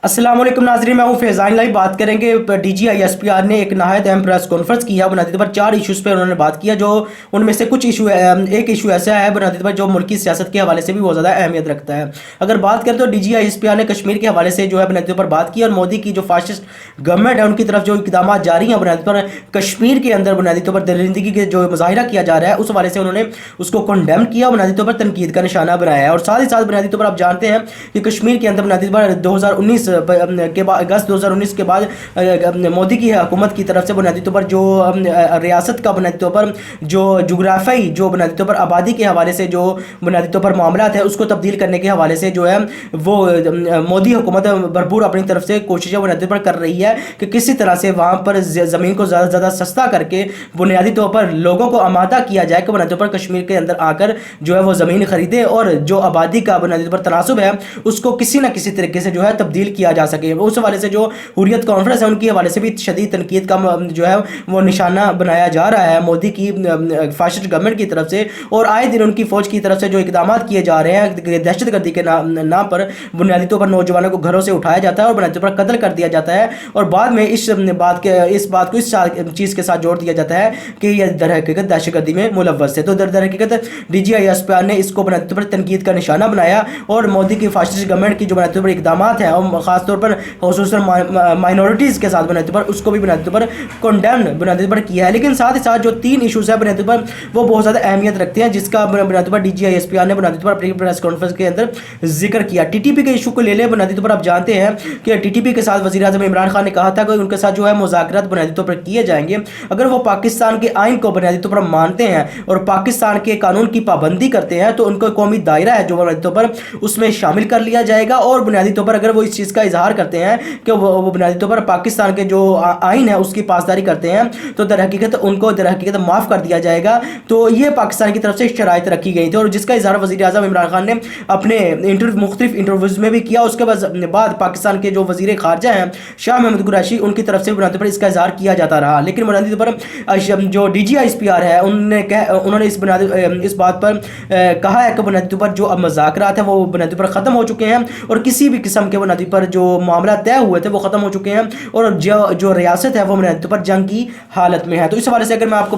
अस्सलाम वालेकुम नाज़रीन, मैं हूँ फैज़ान। लाइव बात करेंगे। DGI SPR ने एक नहायत अहम प्रेस कॉन्फ्रेंस किया। बुनियादी तौर पर 4 इशूज़ पे उन्होंने बात किया, जो उनमें से कुछ इशू एक इशू ऐसा है बुनियादी तौर पर जो मुल्की सियासत के हवाले से भी बहुत ज़्यादा अहमियत रखता है। अगर बात करें तो DGI SPR ने कश्मीर के हवाले से जो है बुनियादी तौर पर बात की, और मोदी की जो फाशिस्ट गवर्नमेंट है उनकी तरफ जो इकदाम जारी हैं बुनियादी तौर पर कश्मीर के अंदर बुनियादी तौर पर दरिंदगी के जो मुजाहिरा किया जा रहा है उस हवाले से उन्होंने उसको कंडेम किया, बुनियादी तौर पर तनकीद का निशाना बनाया है। और साथ ही साथ बुनियादी तौर पर आप जानते हैं कि कश्मीर के अंदर बुनियादी तौर पर 2019 के अगस्त 2019 के बाद मोदी की हुकूमत की तरफ से बुनियादी तौर पर जो रियासत का बुनियादी तौर पर जो जुग्राफियाई जो बुनियादी तौर पर आबादी के हवाले से जो बुनियादी तौर पर मामला है उसको तब्दील करने के हवाले से जो है वो मोदी हुकूमत भरपूर अपनी तरफ से कोशिशें बुनियादी तौर पर कर रही है कि किसी तरह से वहाँ पर ज़मीन को ज़्यादा से ज़्यादा सस्ता करके बुनियादी तौर पर लोगों को आमादा किया जाए कि बुनियादी तौर पर कश्मीर के अंदर आकर जो है वो ज़मीन खरीदे और जो आबादी का बुनियादी तौर पर तनासुब है उसको किसी न किसी तरीके से जो है तब्दील किया जा सके। उस हवाले से जो हुर्रियत कॉन्फ्रेंस है उनकी हवाले से भी शदीद तनकीद का जो है वो निशाना बनाया जा रहा है मोदी की फाशिस्ट गवर्नमेंट की तरफ से। और आए दिन उनकी फौज की तरफ से जो इकदाम किए जा रहे हैं दहशत गर्दी के नाम पर बुनियादी तौर पर नौजवानों को घरों से उठाया जाता है और बुनियादी तौर पर कत्ल कर दिया जाता है, और बाद में इस बात को इस चीज़ के साथ जोड़ दिया जाता है कि यह दर हकीकत दहशत गर्दी में मुलव्वस है। तो दर हकीकत DGI SPR ने इसको बुनियादी तौर पर तनकीद का निशाना बनाया और मोदी की फाशिस्ट गवर्नमेंट की जो बुनियादी तौर पर इकदाम हैं और ख़ासतौर पर खुसूसन माइनॉरिटीज़ के साथ बुनियादी तौर पर उसको भी बुनियादी तौर पर कंडेम बुनियादी तौर पर किया है। लेकिन साथ ही साथ जो 3 इशूज़ है बुनियादी तौर पर वो बहुत ज़्यादा अहमियत रखते हैं, जिसका बुनियादी तौर पर DGI SPR ने बुनियादी तौर पर अपनी प्रेस कॉन्फ्रेंस के अंदर जिक्र किया। TTP के इशू को ले लें। बुनियादी तौर पर आप जानते हैं कि TTP के साथ वज़ीर-ए-आज़म इमरान खान ने कहा था कि उनके साथ जो है मुज़ाकरात बुनियादी तौर पर किए जाएंगे अगर वो पाकिस्तान के आइन को बुनियादी तौर पर मानते हैं और पाकिस्तान के कानून की पाबंदी करते हैं तो उनको कौमी दायरा है जो बुनियादी तौर पर उसमें शामिल कर लिया जाएगा। और बुनियादी तौर पर अगर वो इस चीज़ का इजहार करते हैं कि वो बुनियादी तौर पर पाकिस्तान के जो आइन है उसकी पासदारी करते हैं तो दर हकीकत माफ़ कर दिया जाएगा। तो ये पाकिस्तान की तरफ से शराइत रखी गई थी और जिसका इजहार वज़ीर-ए-आज़म इमरान खान ने अपने मुख्तलिफ इंटरव्यूज़ में भी किया। उसके बाद पाकिस्तान के जो वज़ीर ख़ारजा हैं शाह महमूद कुरैशी उनकी तरफ से बुनियादी तौर पर इसका इजहार किया जाता रहा। लेकिन बुनियादी तौर पर जो DGI SPR है उन्होंने इस बात पर कहा है कि बुनियादी तौर पर जो अब मुज़ाकरात हैं वो बुनियादी तौर पर ख़त्म हो चुके हैं और किसी भी किस्म के बुनियादी पर जो मामला तय हुए थे वो ख़त्म हो चुके हैं और जो रियासत है वो बुनियादी तौर पर जंग की हालत में है। तो इस हवाले से अगर मैं आपको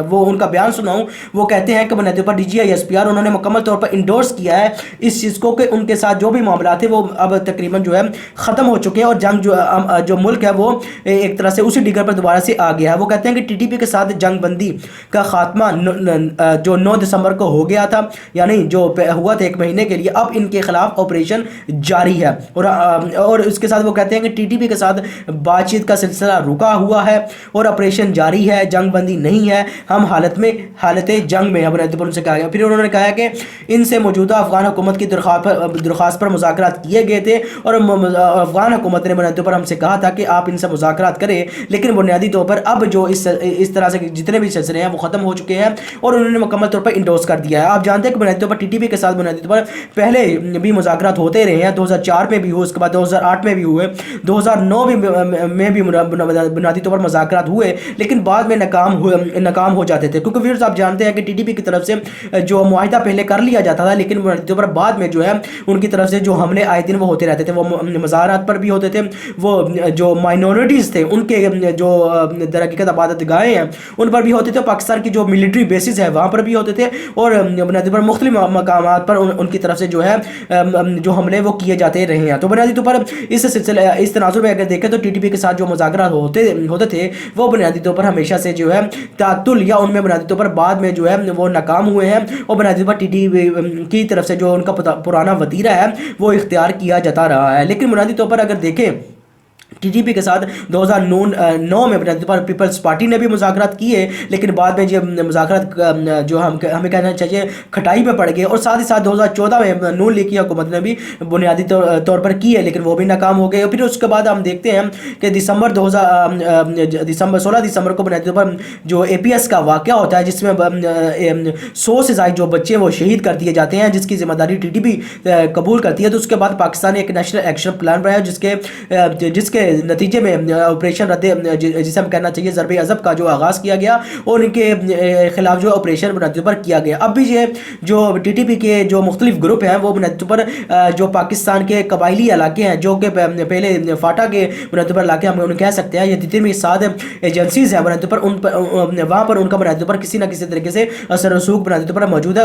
वो उनका बयान सुनाऊं, वो कहते हैं कि बुनियादी तौर पर DGI SPR उन्होंने मुकम्मल तौर पर इंडोर्स किया है इस चीज़ को कि उनके साथ जो भी मामला थे वो अब तकरीबन जो है ख़त्म हो चुके हैं और जंग जो मुल्क है वो एक तरह से उसी डिगर पर दोबारा से आ गया है। वो कहते हैं कि TTP के साथ जंग बंदी का खात्मा जो 9 दिसंबर को हो गया था, यानी जो हुआ था 1 महीने के लिए, अब इनके खिलाफ ऑपरेशन जारी है। और उसके साथ वो कहते हैं कि TTP के साथ बातचीत का सिलसिला रुका हुआ है और ऑपरेशन जारी है, जंग बंदी नहीं है, हम हालत जंग में है। उनसे कहा गया। फिर उन्होंने कहा कि इनसे मौजूदा अफगान हुकूमत की दरख्वास्त पर मुज़ाकरात किए गए थे और अफगान हुकूमत ने बुनियादी तौर पर हमसे कहा था कि आप इनसे मुज़ाकरात करें, लेकिन बुनियादी तौर पर अब जो इस तरह से जितने भी सिलसिले हैं वो ख़त्म हो चुके हैं और उन्होंने मुकम्मल तौर पर इंडोर्स कर दिया है। आप जानते हैं कि बुनियादी तौर पर TTP के साथ बुनियादी तौर पर पहले भी मुज़ाकरात होते रहे हैं। 2004 में भी हुए, उसके बाद 2008 में भी हुए, 2009 में भी बुनियादी तौर पर मुज़ाकरात हुए, लेकिन बाद में नाकाम हो जाते थे क्योंकि व्यूअर्स आप जानते हैं कि TTP की तरफ से जो मुआहिदा पहले कर लिया जाता था, लेकिन बुनियादी तौर पर बाद में जो है उनकी तरफ से जो हमले आए दिन वो होते रहते थे। वो मज़ारात पर भी होते थे, वो जो माइनॉरिटीज़ थे उनके जो दर हकीकत आबादत गाहें हैं उन पर भी होते थे, पाकिस्तान की जो मिलिट्री बेसिस है वहाँ पर भी होते थे और बुनियादी तौर पर मुख्तलिफ मकामात पर उनकी तरफ से जो है जो हमले वो किए जाते रहे हैं। तो बुनियादी तौर पर इस तनाजुर में अगर देखें तो TTP के साथ जो मुज़ाकरात होते थे वो बुनियादी तौर पर हमेशा से जो है तातुल या उनमें बुनियादी तौर पर बाद में जो है वो नाकाम हुए हैं और बुनियादी तौर पर TTP की तरफ से जो उनका पुराना वतीरा है वो इख्तियार किया जाता रहा है। लेकिन बुनियादी तौर पर अगर देखें TTP के साथ 2009 में बुनियादी तौर पर पीपल्स पार्टी ने भी मुज़ाकरात किए, लेकिन बाद में ये मुज़ाकरात जो हमें कहना चाहिए खटाई में पड़ गए। और साथ ही साथ 2014 में नून लीग की हुकूमत ने भी बुनियादी तौर पर की है, लेकिन वो भी नाकाम हो गए। फिर उसके बाद हम देखते हैं कि 16 दिसंबर को बुनियादी तौर पर जो APS का वाक़या होता है जिसमें 100 से ज़ायद जो बच्चे वो शहीद कर दिए जाते हैं, जिसकी जिम्मेदारी TTP कबूल करती है। तो उसके बाद पाकिस्तान ने एक नेशनल एक्शन प्लान बनाया जिसके नतीजे में ऑपरेशन रद्द जिसे हम कहना चाहिए ज़रब अज़ब का जो आगाज़ किया गया और इनके खिलाफ जो ऑपरेशन बुनियादी पर किया गया। अब भी ये जो TTP के जो मुख्तलिफ ग्रुप हैं वो बुनियादी पर जो पाकिस्तान के कबायली इलाके हैं जो कि पहले फाटा के बुनियादी पर इलाके हम उन्हें कह सकते हैं, ये जितनी भी 7 एजेंसीज़ हैं बुनियादी पर वहाँ पर उनका बुनियादी पर किसी न किसी तरीके से असर रसूख बुनियादी पर मौजूद है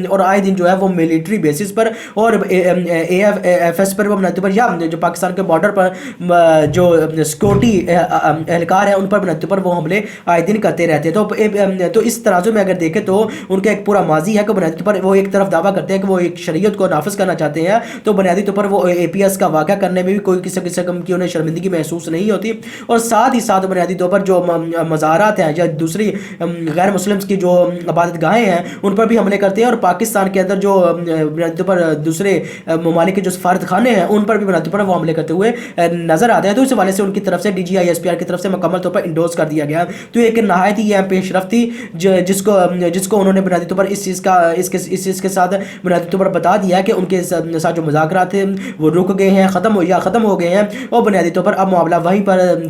और आए दिन जो है वो मिलिट्री बेसिस पर और AFS पर वो बुनियादी पर या जो पाकिस्तान के बॉर्डर पर जो सिक्योरिटी एहलकार है उन पर बुनियादी पर वो हमले आए दिन करते रहते हैं। तो इस तराजू में अगर देखें तो उनका एक पूरा माजी है कि बुनियादी पर वो एक तरफ दावा करते हैं कि वो एक शरीयत को नाफिज करना चाहते हैं, तो बुनियादी तौर पर वो APS का वाक़ा करने में भी कोई किसी किस्म की उन्हें शर्मिंदगी महसूस नहीं होती। और साथ ही साथ बुनियादी तौर पर जो मज़ारात हैं या दूसरी गैर मुस्लिम्स की जो इबादत गाहें हैं उन पर भी हमले करते हैं और पाकिस्तान के अंदर जो बुनियादी तौर पर दूसरे ममालिक के जो सफारत खाने हैं उन पर भी बुनियादी तौर पर वो हमले करते हुए नजर आते हैं। तो इस हवाले से उनकी तरफ से DGI-SPR की तरफ से मुकम्मल तौर पर इंडोर्स कर दिया गया। तो एक नहायत ही अहम पेशरफ थी जिसको उन्होंने बुनियादी तौर पर इस चीज़ के साथ बुनियादी तौर पर बता दिया कि उनके साथ जो मुज़ाकरात थे वो रुक गए हैं, ख़त्म हो गए हैं और बुनियादी तौर पर अब मामला वहीं पर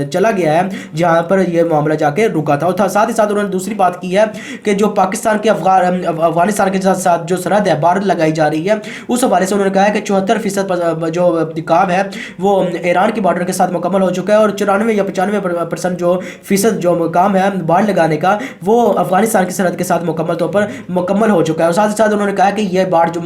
चला गया है जहाँ पर यह मामला जाके रुका था। और साथ ही साथ उन्होंने दूसरी बात की है कि जो पाकिस्तान के अफगानिस्तान के साथ जो सरहद है बाढ़ लगाई जा रही है उस हवाले से उन्होंने कहा है कि 74% जो काम है वो ईरान की बॉर्डर के साथ मुकम्मल हो चुका है और 94 या 95% जो फीसद जो काम है बाढ़ लगाने का वो अफगानिस्तान की सरहद के साथ मुकम्मल हो चुका है। और साथ ही साथ उन्होंने कहा कि यह बाढ़ जो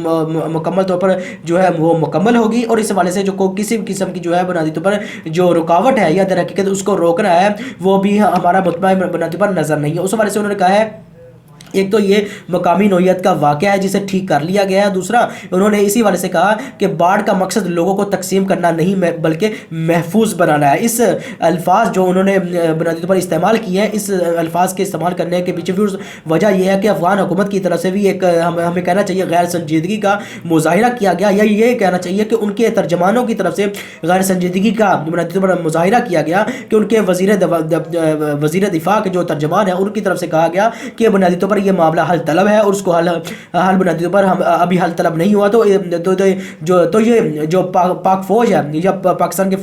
मुकम्मल तौर पर जो है वो मुकम्मल होगी और इस हवाले से जो किसी किस्म की जो है बुनियादी तौर पर जो रुकावट है या दर हकीकत उसको रोकना है वो भी हमारा मुतमईन बुनियादी पर नजर नहीं है। उस हवाले से उन्होंने कहा है एक तो ये मकामी नौयत का वाक़या है जिसे ठीक कर लिया गया है, दूसरा उन्होंने इसी वाले से कहा कि बाढ़ का मकसद लोगों को तकसीम करना नहीं बल्कि महफूज बनाना है। इस अल्फाज जो उन्होंने बुनियादी तौर पर इस्तेमाल किए हैं इस अल्फाज के इस्तेमाल करने के पीछे भी वजह यह है कि अफगान हुकूमत की तरफ से भी एक हमें कहना चाहिए गैर संजीदगी का मुजाहिरा किया गया या ये कहना चाहिए कि उनके तर्जमानों की तरफ से गैर संजीदगी का बुनियादी तौर पर मुजाहिरा किया गया कि उनके वज़ीर दिफा के जो तर्जमान है उनकी तरफ से कहा गया कि बुनियादी तौर पर ये मामला हल तलब है और उसको हल बुनियादी तौर पर हम अभी हल तलब नहीं हुआ। तो ये जो पाक फौज है या पाकिस्तान के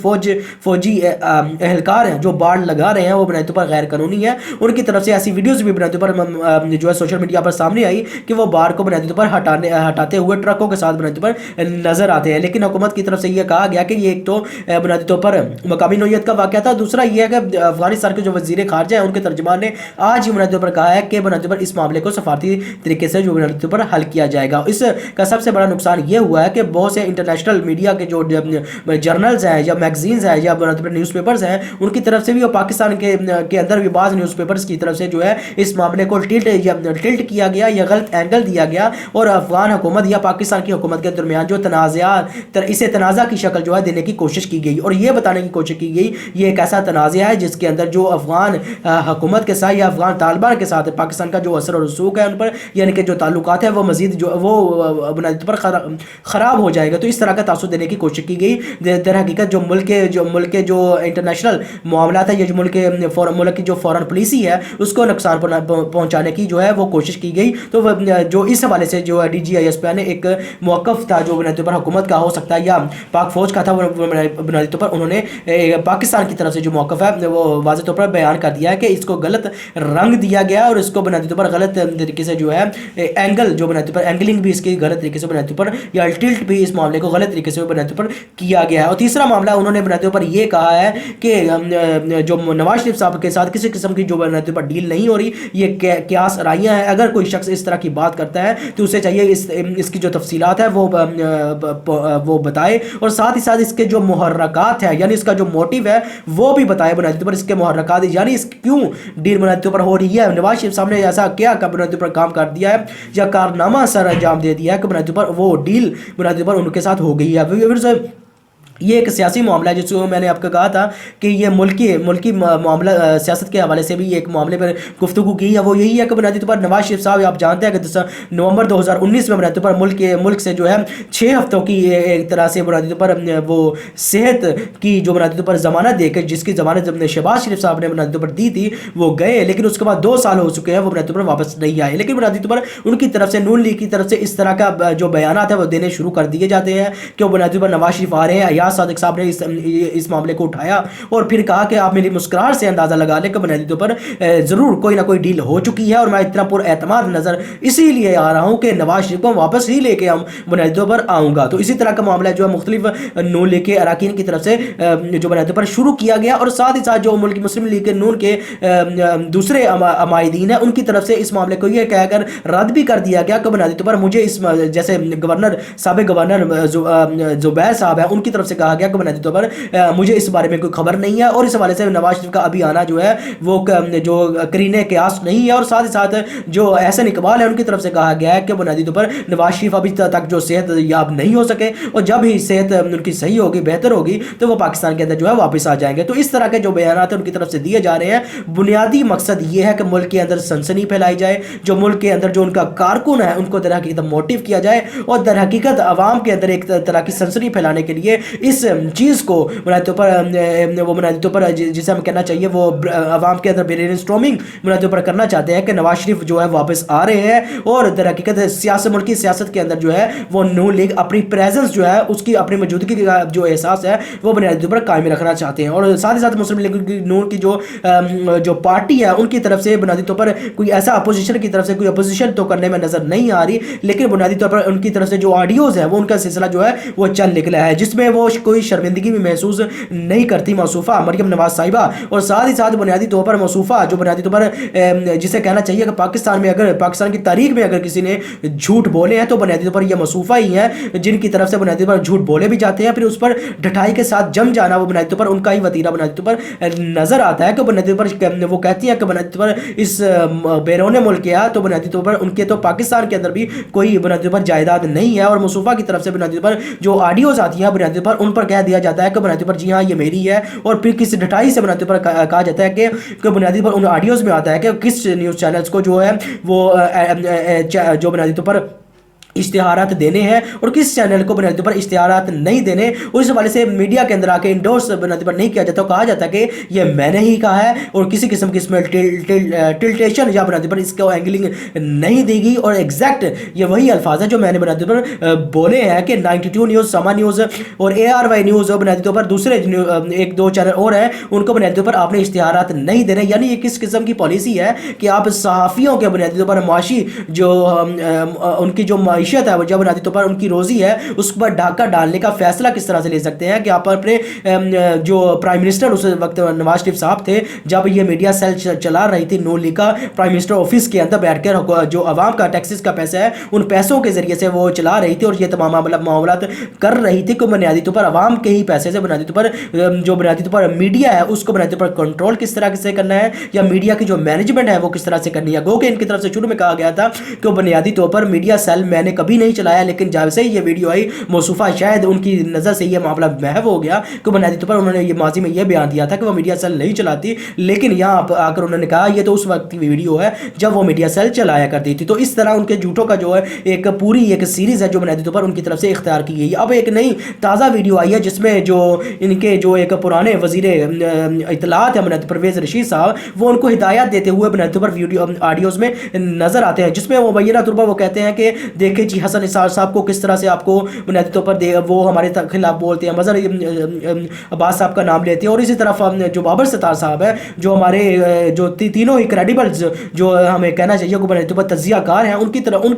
फौजी एहलकार हैं जो बाढ़ लगा रहे हैं वो बुनियादी तौर पर गैर कानूनी है। उनकी तरफ से ऐसी वीडियोस भी बुनियादी तौर पर जो है सोशल मीडिया पर सामने आई कि वो बाढ़ को बुनियादी तौर पर हटाते हुए ट्रकों के साथ बुनियादी तौर पर नजर आते हैं। लेकिन हुकूमत की तरफ से ये कहा गया कि ये एक तो बुनियादी तौर पर मकामी नौयत का वाक़या था, दूसरा ये है कि अफगानिस्तान के जो वज़ीर ख़ारजा है उनके तर्जमान ने आज ही बुनियादी तौर पर कहा है कि बुनियादी तौर पर इस मामले को सफारती तरीके से जो बुनियादी पर हल किया जाएगा। इसका सबसे बड़ा नुकसान ये हुआ है कि बहुत से इंटरनेशनल मीडिया के जो जर्नल्स हैं या मैगजीन्स हैं या न्यूज़पेपर्स हैं उनकी तरफ से भी और पाकिस्तान के अंदर भी बाज़ न्यूज़पेपर्स की तरफ से जो है इस मामले को टिल्ट किया गया या गलत एंगल दिया गया और अफगान हुकूमत या पाकिस्तान की हुकूमत के दरमियान जो इसे तनाज़ा की शक्ल जो है देने की कोशिश की गई और ये बताने की कोशिश की गई ये एक ऐसा तनाज़ा है जिसके अंदर जो अफगान हुकूमत के साथ या अफगान तालिबान के साथ पाकिस्तान का जो असर और रसूख है उन पर यानी कि जो ताल्लुकात है वो मजीद जो वो बुनियादी पर ख़राब हो जाएगा। तो इस तरह का तासुर देने की कोशिश की गई। दर हकीकत जो मुल्क के जो इंटरनेशनल मामला है या जो मुल्क की जो फॉरेन पॉलिसी है उसको नुकसान पहुँचाने की जो है वो कोशिश की गई। तो जो इस हवाले से जो DGI-SPR ने एक मौक़िफ़ था जो बुनियादी पर हुकूमत का हो सकता है या पाक फ़ौज का था वो बुनियादी तौर पर उन्होंने पाकिस्तान की तरफ से जो मौक़िफ़ है वो वाज़ेह तौर पर बयान कर दिया है कि इसको गलत रंग दिया गया और इसको बुनियादी तौर पर गलत तरीके से जो है एंगल जो बुनियादी तौर पर एंगलिंग भी इसकी गलत तरीके से बुनियादी तौर पर या टिल्ट भी इस मामले को गलत तरीके से बुनियादी तौर पर किया गया है। और तीसरा मामला उन्होंने बुनियादी तौर पर ये कहा है कि जो नवाज शरीफ साहब के साथ किसी किस्म की जो बुनियादी तौर पर डील नहीं हो रही, ये क्यास राइयाँ हैं। अगर कोई शख्स इस तरह की बात करता है तो उसे चाहिए इसकी जो तफसीलात है वो बताए और साथ ही साथ इसके जो मुहर्रकात है यानी इसका जो मोटिव है वो भी बताए बुनियादी तौर पर इसके मुहर्रकात यानी क्यों डील बुनियादी तौर पर हो रही है। नवाज शरीफ साहब ने ऐसा क्या बुनियादी पर काम कर दिया है या कारनामा सर अंजाम दे दिया है कि बुनियादी पर वो डील बुनियादी पर उनके साथ हो गई है। ये एक सियासी मामला है जिसको मैंने आपको कहा था कि ये मुल्की मामला सियासत के हवाले से भी एक मामले पर गुफ्तगू की है। वो यही है कि बुनियादी तौर पर नवाज शरीफ साहब आप जानते हैं कि नवंबर 2019 में बुनियादी तौर पर मुल्क से जो है 6 हफ्तों की एक तरह से बुनियादी तौर पर वो सेहत की जो बुनियादी तौर पर ज़मानत देकर जिसकी ज़मानत जब शहबाज शरीफ साहब ने बुनियादी तौर पर दी थी वो गए, लेकिन उसके बाद 2 साल हो चुके हैं वो बुनियादी तौर पर वापस नहीं आए। लेकिन बुनियादी तौर पर उनकी तरफ से नून लीग की तरफ से इस तरह का जो बयान है वो देने शुरू कर दिए जाते हैं कि वो बुनियादी तौर पर नवाज शरीफ आ रहे हैं, अयाज नवाज सादिक साहब ने इस मामले को उठाया और फिर कहा कि आप मेरी मुस्कुराहट से अंदाज़ा लगा लें कि बुनियादी तौर पर ज़रूर कोई ना कोई डील हो चुकी है और मैं इतना पुरएतमाद नज़र इसीलिए आ रहा हूँ कि नवाज शरीफ को वापस ही लेके हम बुनियादी तौर पर आऊँगा। तो इसी तरह का मामला जो है मुख्तलिफ नून लीग के अरकान की तरफ से जो बुनियादी तौर पर शुरू किया गया और साथ ही साथ जो मुल्क मुस्लिम लीग के नून के दूसरे अमायदीन हैं उनकी तरफ से इस मामले को यह कहकर रद्द भी कर दिया गया कि बुनियादी तौर पर मुझे इस जैसे गवर्नर साबिक गवर्नर जुबैर साहब है उनकी तरफ से कहा गया कि बुनियादी तौर पर मुझे इस बारे में कोई खबर नहीं है और इस हवाले से नवाज शरीफ का अभी आना जो है वो जो करीने क़यास नहीं है। और साथ ही साथ जो एहसन इकबाल है उनकी तरफ से कहा गया है कि बुनियादी तौर पर नवाज शरीफ अभी तक जो सेहत याब नहीं हो सके और जब ही सेहत उनकी सही होगी बेहतर होगी तो वो पाकिस्तान के अंदर जो है वापस आ जाएंगे। तो इस तरह के जो बयान है उनकी तरफ से दिए जा रहे हैं, बुनियादी मकसद ये है कि मुल्क के अंदर सनसनी फैलाई जाए, जो मुल्क के अंदर जो उनका कारकुन है उनको दर हकीकत मोटिव किया जाए और दर हकीकत अवाम के अंदर एक तरह की सनसनी फैलाने के लिए इस चीज़ को बुनियादी तौर पर जिसे हम कहना चाहिए वो अवाम के अंदर ब्रेन स्टॉर्मिंग बुनियादी तौर पर करना चाहते हैं कि नवाज शरीफ जो है वापस आ रहे हैं और दर हकीकत मुल्क की सियासत के अंदर जो है वो नून लीग अपनी प्रेजेंस जो है उसकी अपनी मौजूदगी का जो एहसास है वो बुनियादी तौर पर कायम रखना चाहते हैं। और साथ ही साथ मुस्लिम लीग नून की जो पार्टी है उनकी तरफ से बुनियादी तौर पर कोई ऐसा अपोजिशन की तरफ से कोई अपोजिशन तो करने में नजर नहीं आ रही, लेकिन बुनियादी तौर पर उनकी तरफ से जो ऑडियोज है वो उनका सिलसिला जो है वो चल निकला है जिसमें वो कोई शर्मिंदगी भी महसूस नहीं करती मौसूफा मरियम नवाज साहिबा। और साथ ही साथ बुनियादी तौर पर मौसूफा जो बुनियादी तौर पर जिसे कहना चाहिए कि पाकिस्तान की तारीख में अगर किसी ने झूठ बोले हैं तो बुनियादी तौर पर यह मौसूफा ही है जिनकी तरफ से बुनियादी तौर पर झूठ बोले भी जाते हैं फिर उस पर ढठाई के साथ जम जाना वो बुनियादी तौर पर उनका ही वतीरा बुनियादी तौर पर नजर आता है कि बुनियादी तौर पर वो कहती हैं कि बुनियादी तौर पर इस बैरून मुल्क गया तो बुनियादी तौर पर उनके तो पाकिस्तान के अंदर भी कोई बुनियादी तौर पर जायदाद नहीं है। और मौसूफा की तरफ से बुनियादी तौर पर जो ऑडियोज आती हैं बुनियादी तौर पर उन पर कह दिया जाता है कि बुनियादी तौर पर जी हाँ ये मेरी है और फिर किस ढठाई से बुनियादी तौर पर कहा जाता है कि बुनियादी तौर पर उन ऑडियोज में आता है कि किस न्यूज़ चैनल्स को जो है वो जो बुनियादी तौर पर इश्तिहारात देने हैं और किस चैनल को बुनियादी तौर पर इश्तिहारात नहीं देने और इस हवाले से मीडिया के अंदर आके इंडोर्स बुनियादी पर नहीं किया जाता, कहा जाता है कि ये मैंने ही कहा है और किसी किस्म की इसमें टिल्टेशन या बुनियादी पर इसको एंगलिंग नहीं देगी। और एग्जैक्ट ये वही अल्फाज है जो मैंने बुनियादी पर बोले हैं कि 92 न्यूज़, समा न्यूज़ और ARY न्यूज़ और बुनियादी तौर पर दूसरे एक दो चैनल और हैं उनको बुनियादी तौर पर आपने इश्तिहारात नहीं देने। यानी ये किस किस्म की पॉलिसी है कि आप सहाफ़ियों के बुनियादी तौर पर माशी जो उनकी जो मैशत है जब बुनियादी तौर पर उनकी रोजी है उस पर डाका डालने का फैसला किस तरह से ले सकते हैं कि आप अपने जो प्राइम मिनिस्टर उस वक्त नवाज शरीफ साहब थे जब ये मीडिया सेल चला रही थी नून लीग का प्राइम मिनिस्टर ऑफिस के अंदर बैठकर जो आवाम का टैक्सेस का पैसा है उन पैसों के जरिए से वो चला रही थी और ये तमाम मामला कर रही थी कि बुनियादी तौर पर आवाम के ही पैसे से बुनियादी तौर पर जो बुनियादी तौर पर मीडिया है उसको बुनियादी तौर पर कंट्रोल किस तरह से करना है या मीडिया की जो मैनेजमेंट है वो किस तरह से करनी है। गो के इनकी तरफ से शुरू में कहा गया था कि बुनियादी तौर पर मीडिया सेल मैंने कभी नहीं चलाया, लेकिन जब से ये वीडियो आई मौसूफा शायद उनकी नज़र से ये मामला महव हो गया कि बुनियादी तौर पर उन्होंने ये माजी में ये बयान दिया था कि वो मीडिया सेल नहीं चलाती, लेकिन यहाँ आकर उन्होंने कहा ये तो उस वक्त की वीडियो है जब वो मीडिया सेल चलाया करती थी। तो इस तरह उनके झूठों का जो है एक पूरी एक सीरीज़ है जो बुनियादी तौर पर उनकी तरफ से इख्तियार की गई। अब एक नई ताज़ा वीडियो आई है जिसमें जो इनके जो एक पुराने वज़ीर इत्तलात है बुनियादी परवेज़ रशीद साहब वो उनको हिदायत देते हुए बुनियादी तौर पर वीडियो ऑडियोज़ में नज़र आते हैं जिसमें वो मुबैना तौर पर वो कहते हैं कि देखे जी हसन निसार साहब को किस तरह से आपको बुनियादी तौर पर वो हमारे खिलाफ बोलते हैं, मज़हर अब्बास साहब का नाम लेते हैं और इसी तरफ जो बाबर सत्तार साहब है जो हमारे जो तीनों ही क्रेडिबल्स जो हमें कहना चाहिए कि बुनियादी तौर पर तज़ियाकार हैं उनकी तरह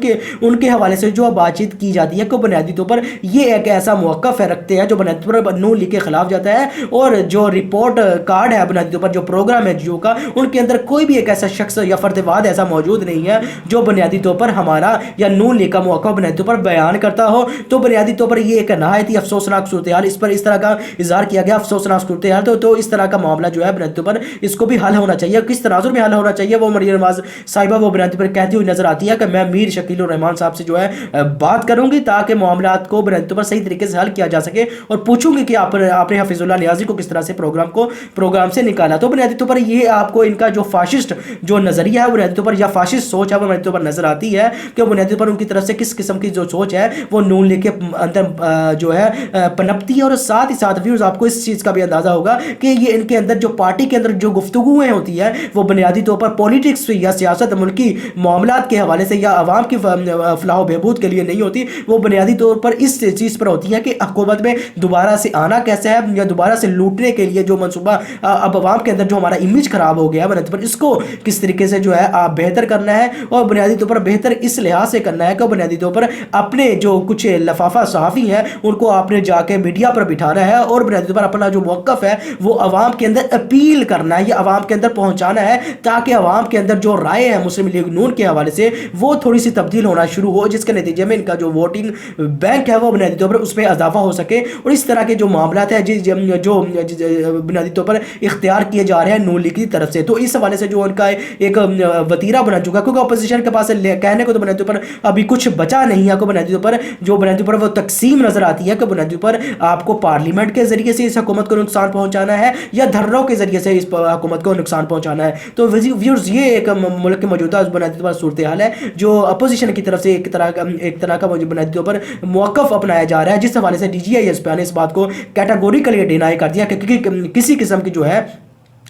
उनके हवाले से जो बातचीत की जाती है कि बुनियादी तौर पर ये एक ऐसा मौक़िफ़ रखते हैं जो बुनियादी तौर पर नून लीग के खिलाफ जाता है और जो रिपोर्ट कार्ड है बुनियादी तौर पर जो प्रोग्राम है जियो का उनके अंदर कोई भी एक ऐसा शख्स या फर्दवाद ऐसा मौजूद नहीं है जो बुनियादी तौर पर हमारा या नून लीग का मौक़िफ़ बुनियादी तौर पर बयान करता हो। तो बुनियादी तौर पर ये एक नहायत ही अफसोसनाक सूरत हाल इस पर इस तरह का इजहार किया गया अफसोसनाक सूरत हाल। तो इस तरह का मामला जो है बुनियादी तौर पर इसको भी हल होना चाहिए, किस तनाजुर में हल होना चाहिए वो मरियम नवाज साहिबा वो बुनियादी पर कहती हुई नजर आती है कि मैं मीर शकील उर रहमान साहब से जो है बात करूंगी ताकि मामलात को बुनियादी तौर पर सही तरीके से हल किया जा सके और पूछूंगी कि आपने हफीजुल्लाह नियाज़ी को किस तरह से प्रोग्राम से निकाला। तो बुनियादी तौर पर ये आपको इनका जो फाशिस्ट जो नजरिया है बुनियादी तौर पर या फाशिस्ट सोच है वो बुनियादी तौर पर नजर आती है कि बुनियादी तौर पर उनकी तरफ से किस किस्म की जो सोच है वो नून लीग के अंदर जो है पनपती है। और साथ ही साथ व्यूअर्स आपको इस चीज़ का भी अंदाज़ा होगा कि ये इनके अंदर जो पार्टी के अंदर जो गुफ्तगुएं होती है वो बुनियादी तौर पर पॉलिटिक्स या सियासत मुल्की मामलात के हवाले से या आवाम की फलाह बहबूद के लिए नहीं होती, वो बुनियादी तौर पर इस चीज़ पर होती है कि हुकूमत में दोबारा से आना कैसे है या दोबारा से लूटने के लिए जो मनसूबा अब आवाम के अंदर जो हमारा इमेज खराब हो गया है पर इसको किस तरीके से जो है आप बेहतर करना है और बुनियादी तौर पर बेहतर इस लिहाज से करना है कि बुनियादी तौर पर अपने जो कुछ लफाफा सहाफ़ी हैं उनको आपने जाके मीडिया पर बिठाना है और बुनियादी तौर पर अपना जो मौक़िफ़ है वो आवाम के अंदर अपील करना है या आवाम के अंदर पहुँचाना है ताकि आवाम के अंदर जो राय है मुस्लिम लीग नून के हवाले से वो थोड़ी सी तब्दील होना शुरू हो, जिसके नतीजे में इनका जो वोटिंग बैंक है वो बुनियादी तौर पर उस पर इजाफा हो सके। और इस तरह के जो मामलात हैं जो बुनियादी तौर पर इख्तियार किए जा रहे हैं नून लीग की तरफ से, तो इस हवाले से जो उनका एक वतीरा बना चुका है, क्योंकि अपोजिशन के पास कहने को तो बुनियादी तौर पर अभी कुछ बचा नहीं है। बुनियादी तौर पर जो बुनियादी तौर पर वो तकसीम नजर आती है कि बुनियादी तौर पर आपको पार्लियामेंट के जरिए से इस हुकूमत को नुकसान पहुंचाना है या धर्रों के जरिए से इस हुकूमत को नुकसान पहुंचाना है। तो व्यूअर्स ये एक मुल्क के मौजूदा बुनियादी तौर पर सूरत हाल है जो अपोजिशन की तरफ से एक तरह का बुनियादी तौर पर मौक़िफ़ अपनाया जा रहा है, जिस हवाले से DGISP ने इस बात को कैटेगोरिकली डिनाई कर दिया कि किसी किस्म की जो है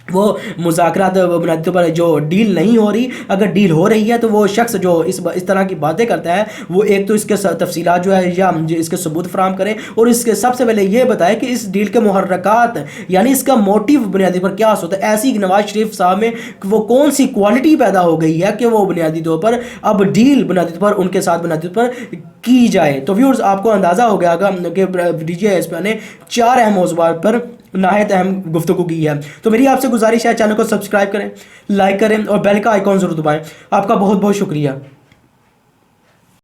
वो मुज़ाकरात बुनियादी तौर पर जो डील नहीं हो रही, अगर डील हो रही है तो वो शख्स जो इस तरह की बातें करता है वो एक तो इसके तफसीलात जो है या इसके सबूत फराम करें और इसके सबसे पहले ये बताए कि इस डील के मुहर्रकात यानी इसका मोटिव बुनियादी पर क्या होता है। ऐसी नवाज शरीफ साहब में वो कौन सी क्वालिटी पैदा हो गई है कि वो बुनियादी तौर पर अब डील बुनियादी तौर पर उनके साथ बुनियादी तौर पर की जाए। तो व्यूअर्स आपको अंदाज़ा हो गया कि DGISP ने 4 अहम मौज़ूआत पर नहायत अहम गुफ्तगू की है। तो मेरी आपसे गुजारिश है चैनल को सब्सक्राइब करें, लाइक करें और बेल का आइकॉन ज़रूर दबाएं। आपका बहुत बहुत शुक्रिया।